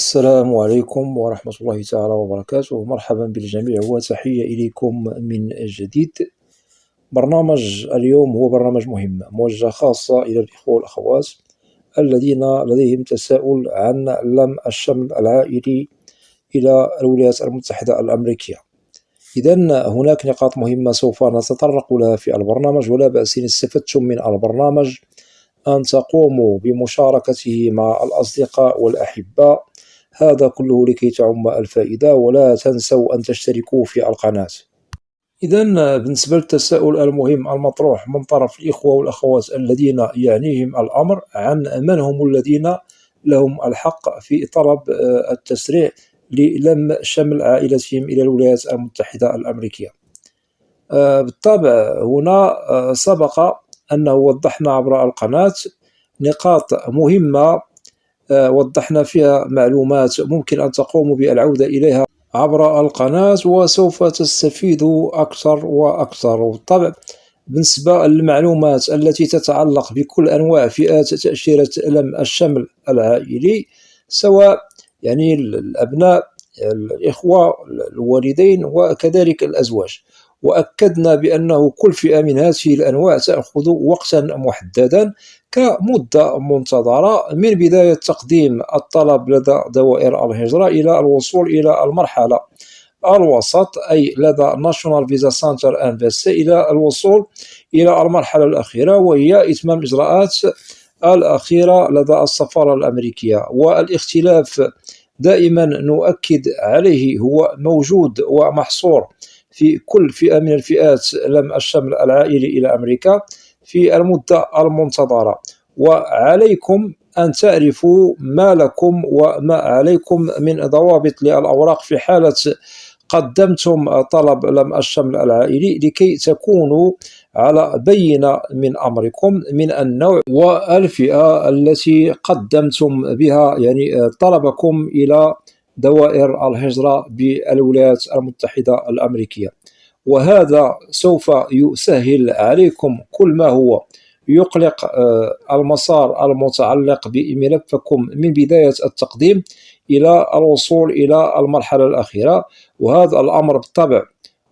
السلام عليكم ورحمة الله تعالى وبركاته. مرحبا بالجميع وتحية إليكم من جديد. برنامج اليوم هو برنامج مهم موجه خاصة إلى الإخوة والأخوات الذين لديهم تساؤل عن لم الشمل العائلي إلى الولايات المتحدة الأمريكية. إذن هناك نقاط مهمة سوف نتطرق لها في البرنامج، ولا بأس إن استفدتم من البرنامج أن تقوموا بمشاركته مع الأصدقاء والأحباء، هذا كله لكي تعم الفائدة، ولا تنسوا أن تشتركوا في القناة. إذن بالنسبة للتساؤل المهم المطروح من طرف الإخوة والأخوات الذين يعنيهم الأمر عن من هم الذين لهم الحق في طلب التسريع للم شمل عائلتهم إلى الولايات المتحدة الأمريكية. بالطبع هنا سبق أنه وضحنا عبر القناة نقاط مهمة، وضحنا فيها معلومات ممكن أن تقوموا بالعودة إليها عبر القناة وسوف تستفيدوا أكثر وأكثر. وبالطبع بالنسبة للمعلومات التي تتعلق بكل أنواع فئات تأشيرة لم الشمل العائلي، سواء يعني الأبناء، الإخوة، الوالدين، وكذلك الأزواج، وأكدنا بأنه كل فئة من هذه الأنواع تأخذ وقتا محددا كمدة منتظرة من بداية تقديم الطلب لدى دوائر الهجرة إلى الوصول إلى المرحلة الوسط، أي لدى National Visa Center Embassy، إلى الوصول إلى المرحلة الأخيرة وهي إتمام الإجراءات الأخيرة لدى السفارة الأمريكية. والاختلاف دائما نؤكد عليه هو موجود ومحصور في كل فئة من الفئات لم الشمل العائلي إلى أمريكا في المدة المنتظرة، وعليكم أن تعرفوا ما لكم وما عليكم من ضوابط للأوراق في حالة قدمتم طلب لم الشمل العائلي، لكي تكونوا على بينة من أمركم من النوع والفئة التي قدمتم بها يعني طلبكم إلى دوائر الهجرة بالولايات المتحدة الأمريكية. وهذا سوف يسهل عليكم كل ما هو يقلق المسار المتعلق بملفكم من بداية التقديم إلى الوصول إلى المرحلة الأخيرة. وهذا الأمر بالطبع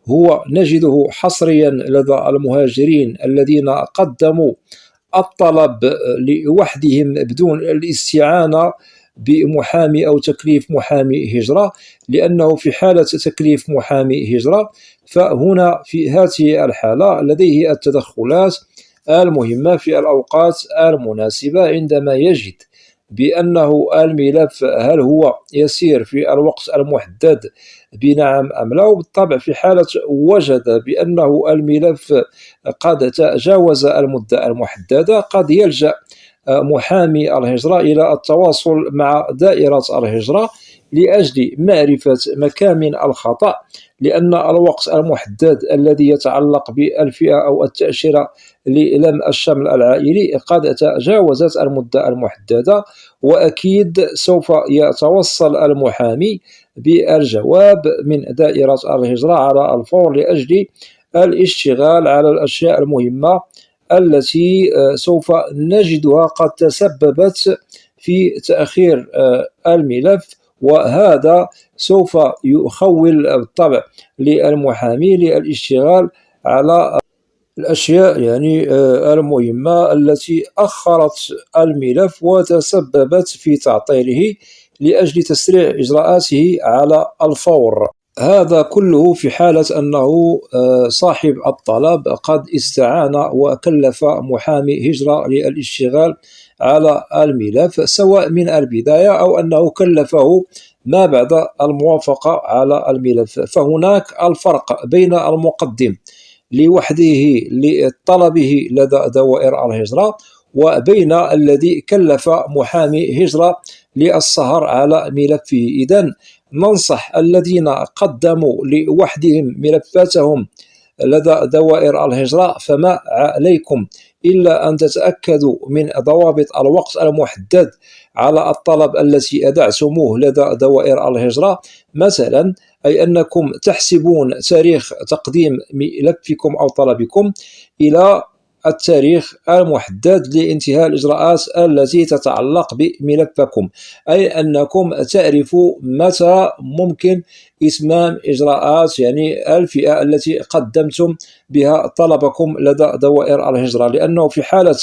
هو نجده حصريا لدى المهاجرين الذين قدموا الطلب لوحدهم بدون الاستعانة بمحامي أو تكليف محامي هجرة، لأنه في حالة تكليف محامي هجرة فهنا في هذه الحالة لديه التدخلات المهمة في الأوقات المناسبة عندما يجد بأنه الملف هل هو يسير في الوقت المحدد بنعم أم لا. وبالطبع في حالة وجد بأنه الملف قد تجاوز المدة المحددة قد يلجأ محامي الهجرة إلى التواصل مع دائرة الهجرة لأجل معرفة مكامن الخطأ، لأن الوقت المحدد الذي يتعلق بالفئة أو التأشيرة للم الشمل العائلي قد تجاوزت المدة المحددة، وأكيد سوف يتوصل المحامي بالجواب من دائرة الهجرة على الفور لأجل الاشتغال على الأشياء المهمة التي سوف نجدها قد تسببت في تأخير الملف. وهذا سوف يخول بالطبع للمحامي للاشتغال على الأشياء يعني المهمة التي أخرت الملف وتسببت في تعطيله لأجل تسريع إجراءاته على الفور. هذا كله في حالة أنه صاحب الطلب قد استعان وكلف محامي هجرة للاشتغال على الملف سواء من البداية أو أنه كلفه ما بعد الموافقة على الملف. فهناك الفرق بين المقدم لوحده لطلبه لدى دوائر الهجرة وبين الذي كلف محامي هجرة للسهر على ملفه. إذن ننصح الذين قدموا لوحدهم ملفاتهم لدى دوائر الهجرة فما عليكم إلا أن تتأكدوا من ضوابط الوقت المحدد على الطلب التي أدعتموه لدى دوائر الهجرة، مثلا أي أنكم تحسبون تاريخ تقديم ملفكم أو طلبكم إلى التاريخ المحدد لانتهاء الإجراءات التي تتعلق بملفكم، أي أنكم تعرفوا متى ممكن إتمام إجراءات يعني الفئة التي قدمتم بها طلبكم لدى دوائر الهجرة. لأنه في حالة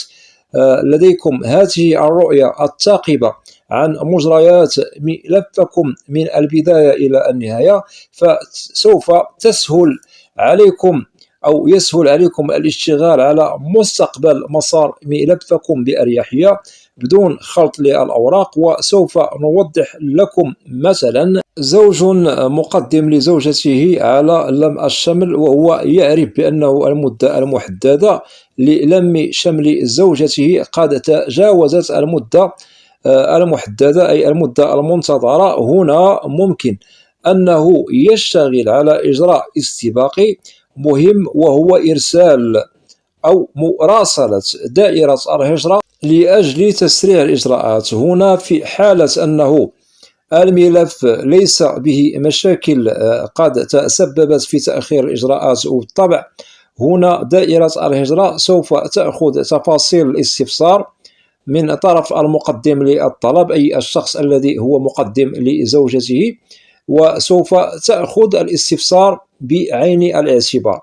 لديكم هذه الرؤية الثاقبة عن مجريات ملفكم من البداية إلى النهاية، فسوف تسهل عليكم أو يسهل عليكم الاشتغال على مستقبل مسار ملفكم بأريحية بدون خلط للأوراق. وسوف نوضح لكم مثلا زوج مقدم لزوجته على لم الشمل، وهو يعرف بأنه المدة المحددة للم شمل زوجته قد تجاوزت المدة المحددة أي المدة المنتظرة. هنا ممكن أنه يشتغل على إجراء استباقي مهم، وهو إرسال أو مراسلة دائرة الهجرة لأجل تسريع الإجراءات. هنا في حالة أنه الملف ليس به مشاكل قد تسببت في تأخير الإجراءات، وبالطبع هنا دائرة الهجرة سوف تأخذ تفاصيل الاستفسار من طرف المقدم للطلب، أي الشخص الذي هو مقدم لزوجته، وسوف تأخذ الاستفسار بعين الاعتبار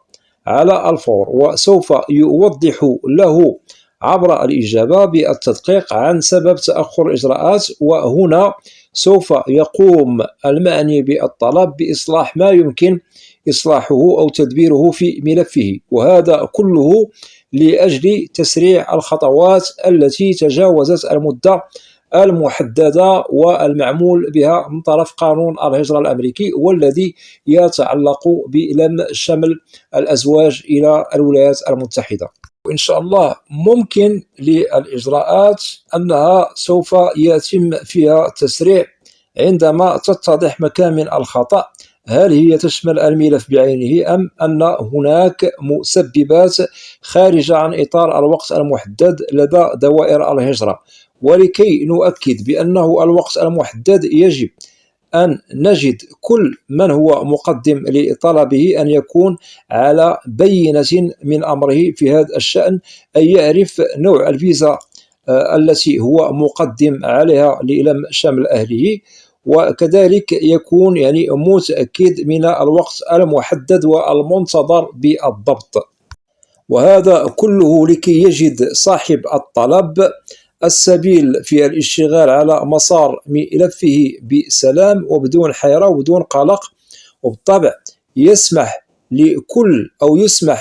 على الفور، وسوف يوضح له عبر الإجابة بالتدقيق عن سبب تأخر الإجراءات. وهنا سوف يقوم المعني بالطلب بإصلاح ما يمكن إصلاحه أو تدبيره في ملفه، وهذا كله لأجل تسريع الخطوات التي تجاوزت المدة المحددة والمعمول بها من طرف قانون الهجرة الأمريكي، والذي يتعلق بلم شمل الأزواج إلى الولايات المتحدة. وإن شاء الله ممكن للإجراءات أنها سوف يتم فيها تسريع عندما تتضح مكامن الخطأ، هل هي تشمل الملف بعينه أم أن هناك مسببات خارجة عن إطار الوقت المحدد لدى دوائر الهجرة. ولكي نؤكد بأنه الوقت المحدد يجب أن نجد كل من هو مقدم لطلبه أن يكون على بينة من أمره في هذا الشأن، أي يعرف نوع الفيزا التي هو مقدم عليها للم شمل أهله، وكذلك يكون يعني متأكد من الوقت المحدد والمنتظر بالضبط. وهذا كله لكي يجد صاحب الطلب السبيل في الاشتغال على مسار ملفه بسلام وبدون حيرة وبدون قلق. وبالطبع يسمح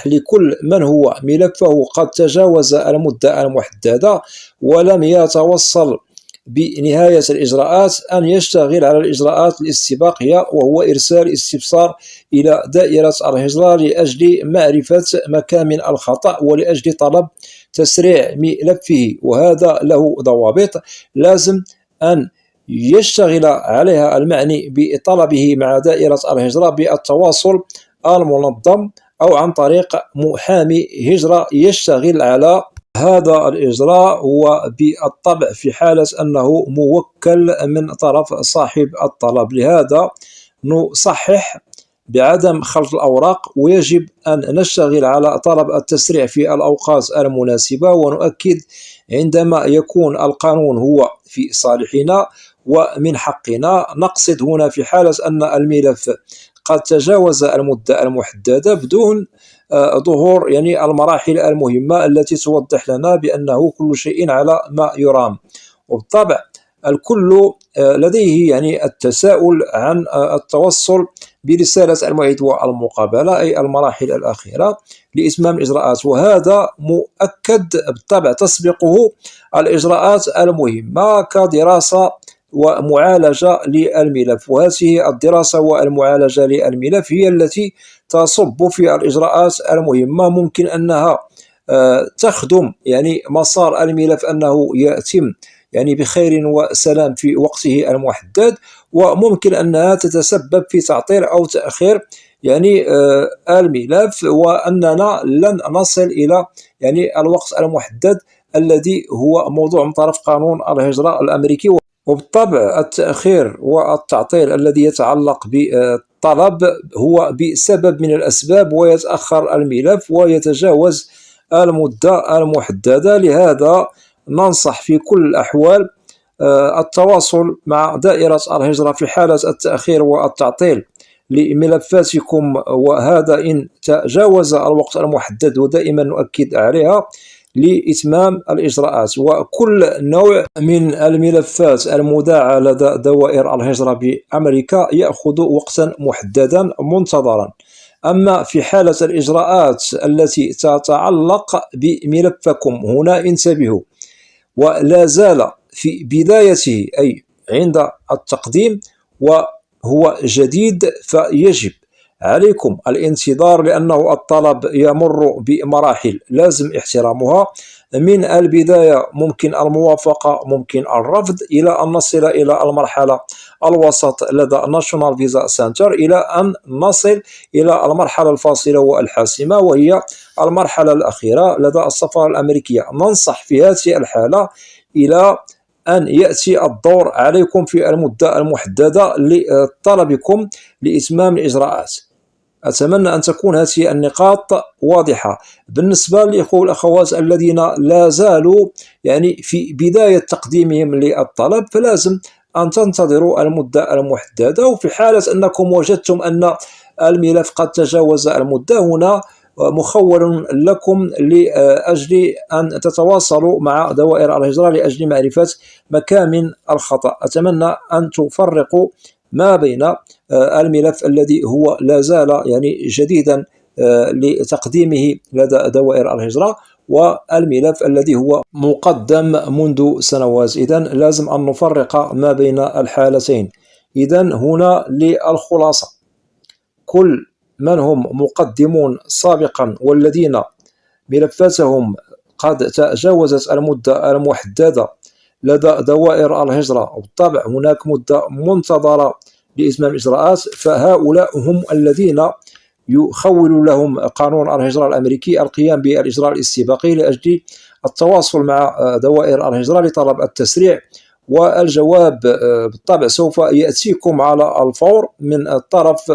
لكل من هو ملفه قد تجاوز المدة المحددة ولم يتوصل بنهاية الإجراءات أن يشتغل على الإجراءات الاستباقية، وهو إرسال استفسار إلى دائرة الهجرة لأجل معرفة مكامن الخطأ ولأجل طلب تسريع ملفه. وهذا له ضوابط لازم أن يشتغل عليها المعني بطلبه مع دائرة الهجرة بالتواصل المنظم أو عن طريق محامي هجرة يشتغل على هذا الإجراء، وبالطبع في حالة أنه موكل من طرف صاحب الطلب. لهذا نصحح بعدم خلط الأوراق، ويجب أن نشتغل على طلب التسريع في الأوقات المناسبة، ونؤكد عندما يكون القانون هو في صالحنا ومن حقنا. نقصد هنا في حالة أن الملف قد تجاوز المدة المحددة بدون ظهور يعني المراحل المهمة التي توضح لنا بأنه كل شيء على ما يرام. وبالطبع الكل لديه يعني التساؤل عن التوصل برسالة الموعد والمقابلة، أي المراحل الأخيرة لإتمام الإجراءات، وهذا مؤكد بالطبع تسبقه الإجراءات المهمة كدراسة ومعالجة للملف. وهذه الدراسة والمعالجة للملف هي التي تصب في الإجراءات المهمة، ممكن أنها تخدم يعني مسار الملف أنه يتم يعني بخير وسلام في وقته المحدد، وممكن أنها تتسبب في تعطيل أو تأخير يعني الملف، وأننا لن نصل إلى يعني الوقت المحدد الذي هو موضوع من طرف قانون الهجرة الأمريكي. وبالطبع التأخير والتعطيل الذي يتعلق بالطلب هو بسبب من الأسباب، ويتأخر الملف ويتجاوز المدة المحددة. لهذا ننصح في كل الأحوال التواصل مع دائرة الهجرة في حالة التأخير والتعطيل لملفاتكم، وهذا إن تجاوز الوقت المحدد، ودائما نؤكد عليها، لإتمام الإجراءات. وكل نوع من الملفات المودعة لدى دوائر الهجرة بأمريكا يأخذ وقتا محددا منتظرا. أما في حالة الإجراءات التي تتعلق بملفكم هنا انتبهوا، ولا زال في بدايته أي عند التقديم وهو جديد، فيجب عليكم الانتظار، لأنه الطلب يمر بمراحل لازم احترامها. من البداية ممكن الموافقة، ممكن الرفض، إلى أن نصل إلى المرحلة الوسط لدى National Visa Center، إلى أن نصل إلى المرحلة الفاصلة والحاسمة، وهي المرحلة الأخيرة لدى السفارة الأمريكية. ننصح في هذه الحالة إلى أن يأتي الدور عليكم في المدة المحددة لطلبكم لإتمام الإجراءات. أتمنى أن تكون هذه النقاط واضحة. بالنسبة للإخوة والأخوات الذين لا زالوا في بداية تقديمهم للطلب، فلازم أن تنتظروا المدة المحددة. وفي حالة أنكم وجدتم أن الملف قد تجاوز المدة، هنا مخول لكم لأجل أن تتواصلوا مع دوائر الهجرة لأجل معرفة مكامن الخطأ. أتمنى أن تفرقوا ما بين الملف الذي هو لا زال جديدا لتقديمه لدى دوائر الهجرة، والملف الذي هو مقدم منذ سنوات. إذن لازم أن نفرق ما بين الحالتين. إذن هنا للخلاصة، كل من هم مقدمون سابقا والذين ملفاتهم قد تجاوزت المدة المحددة لدى دوائر الهجرة، وبالطبع هناك مدة منتظرة لإتمام الإجراءات، فهؤلاء هم الذين يخول لهم قانون الهجرة الأمريكي القيام بالإجراء الاستباقي لأجل التواصل مع دوائر الهجرة لطلب التسريع. والجواب بالطبع سوف يأتيكم على الفور من طرف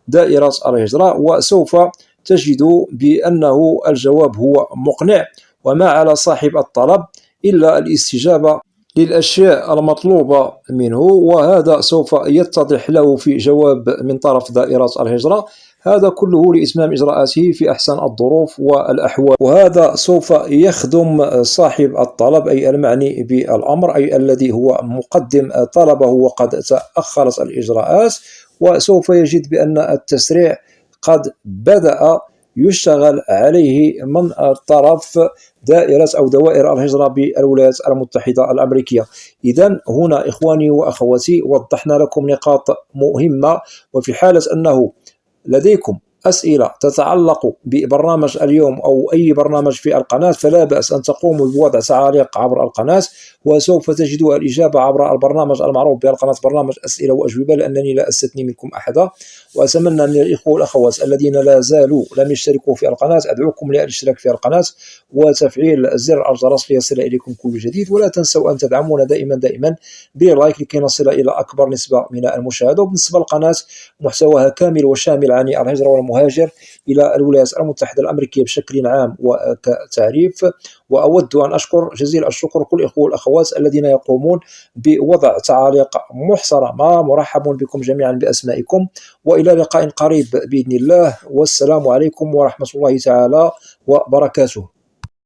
دائرة الهجرة، وسوف تجدوا بأنه الجواب هو مقنع، وما على صاحب الطلب إلا الاستجابة للأشياء المطلوبة منه، وهذا سوف يتضح له في جواب من طرف دائرة الهجرة. هذا كله لإتمام إجراءاته في أحسن الظروف والأحوال، وهذا سوف يخدم صاحب الطلب أي المعني بالأمر، أي الذي هو مقدم طلبه وقد تأخرت الإجراءات، وسوف يجد بأن التسريع قد بدأ يشتغل عليه من طرف دائرة أو دوائر الهجرة بالولايات المتحدة الأمريكية. إذن هنا إخواني وأخواتي وضحنا لكم نقاط مهمة، وفي حالة أنه لديكم أسئلة تتعلق ببرنامج اليوم أو أي برنامج في القناة، فلا بأس أن تقوموا بوضع تعاليق عبر القناة، وسوف تجدوا الإجابة عبر البرنامج المعروف بالقناة برنامج أسئلة وأجوبة، لأنني لا أستثني منكم أحدا. وأتمنى من الإخوة والأخوات الذين لا زالوا لم يشتركوا في القناة، أدعوكم للاشتراك في القناة وتفعيل زر الجرس ليصل إليكم كل جديد. ولا تنسوا أن تدعمونا دائما بلايك لكي نصل إلى أكبر نسبة من المشاهدة. وبالنسبة للقناة محتواها كامل وشامل عن الهجرة والمهاجر إلى الولايات المتحدة الأمريكية بشكل عام وكتعريف. وأود أن أشكر جزيل الشكر كل الإخوة والأخوات الذين يقومون بوضع تعاليق محترمة. مرحب بكم جميعا بأسمائكم، وإلى لقاء قريب بإذن الله، والسلام عليكم ورحمة الله تعالى وبركاته.